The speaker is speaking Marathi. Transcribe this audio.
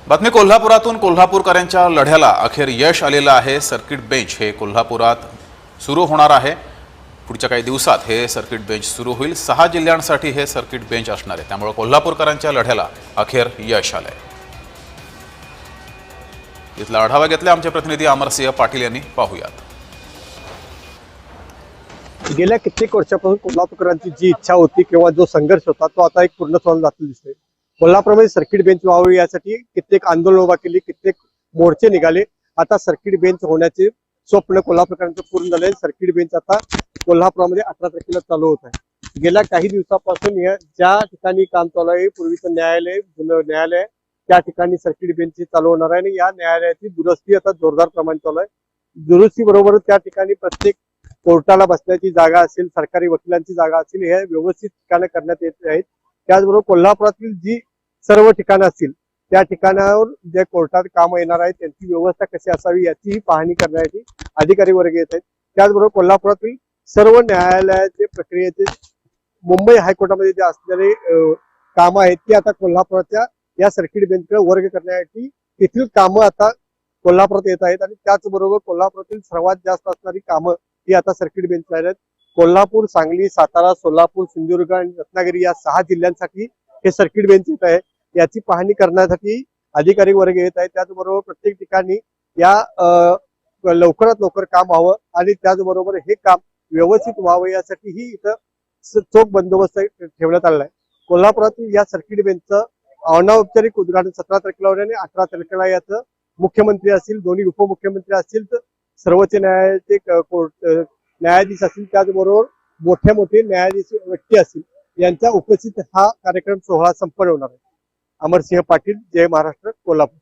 बातमी कोल्हापुरातून कोल्हापूरकरांच्या लढ्याला अखेर यश आलेलं आहे। सर्किट बेंच हे कोल्हापुरात सुरू होणार आहे। पुढच्या काही दिवसात हे सर्किट बेंच सुरू होईल। 6 जिल्ह्यांसाठी हे सर्किट बेंच असणार आहे, त्यामुळे कोल्हापूरकरांच्या लढ्याला अखेर यश आलंय। इथला आढावा घेतला आमचे प्रतिनिधी अमरसिंह पाटील यांनी। पाहूयात। गेल्या कित्येक वर्षापासून कोल्हापूरकरांची जी इच्छा होती किंवा जो संघर्ष होता तो आता एक पूर्णत्वाला जाताना दिसतोय। कोल्हापूरमध्ये सर्किट बेंच व्हावी यासाठी कित्येक आंदोलन उभा केली, कित्येक मोर्चे निघाले। आता सर्किट बेंच होण्याचे स्वप्न कोल्हापूरकरांचं पूर्ण झाले। सर्किट बेंच आता कोल्हापुरामध्ये 18 तारखेला चालू होत आहे। गेल्या काही दिवसापासून ज्या ठिकाणी काम चालू आहे, पूर्वीचं न्यायालय, जुनं न्यायालय, त्या ठिकाणी सर्किट बेंच चालू होणार आहे आणि या न्यायालयाची दुरुस्ती आता जोरदार प्रमाणात चालू आहे। दुरुस्ती बरोबर त्या ठिकाणी प्रत्येक कोर्टाला बसण्याची जागा असेल, सरकारी वकिलांची जागा असेल, हे व्यवस्थित ठिकाणं करण्यात येत आहेत। त्याचबरोबर कोल्हापुरातील जी सर्व ठिकाणं असतील त्या ठिकाणावर जे कोर्टात काम येणार आहेत त्यांची व्यवस्था कशी असावी याचीही पाहणी करण्यासाठी अधिकारी वर्ग येत आहेत। त्याचबरोबर कोल्हापुरातील सर्व न्यायालयाचे प्रक्रियेचे मुंबई हायकोर्टामध्ये जे असलेले काम आहेत ती आता कोल्हापुराच्या या सर्किट बेंचकडे वर्ग करण्यासाठी तेथील कामं आता कोल्हापुरात येत आहेत आणि त्याचबरोबर कोल्हापुरातील सर्वात जास्त असणारी कामं ही आता सर्किट बेंचला आहेत। कोल्हापूर, सांगली, सातारा, सोलापूर, सिंधुदुर्ग आणि रत्नागिरी या 6 जिल्ह्यांसाठी हे सर्किट बेंच येत आहे। याची पाहणी करण्यासाठी अधिकारी वर्ग येत आहे। त्याचबरोबर प्रत्येक ठिकाणी या लवकरात लवकर काम व्हावं आणि त्याचबरोबर हे काम व्यवस्थित व्हावं यासाठीही इथं चोख बंदोबस्त ठेवण्यात आलेला आहे। कोल्हापुरातील या सर्किट बेंचचं अनौपचारिक उद्घाटन 17 तारखेला होईल आणि 18 तारखेला याचं मुख्यमंत्री असतील, दोन्ही उपमुख्यमंत्री असतील, तर सर्वोच्च न्यायालयाचे न्यायाधीश असतील, त्याचबरोबर मोठे न्यायाधीश व्यक्ती असतील, यांच्या उपस्थित हा कार्यक्रम सोहळा संपन्न होणार आहे। अमरसिंह पाटील, जय महाराष्ट्र, कोल्हापूर।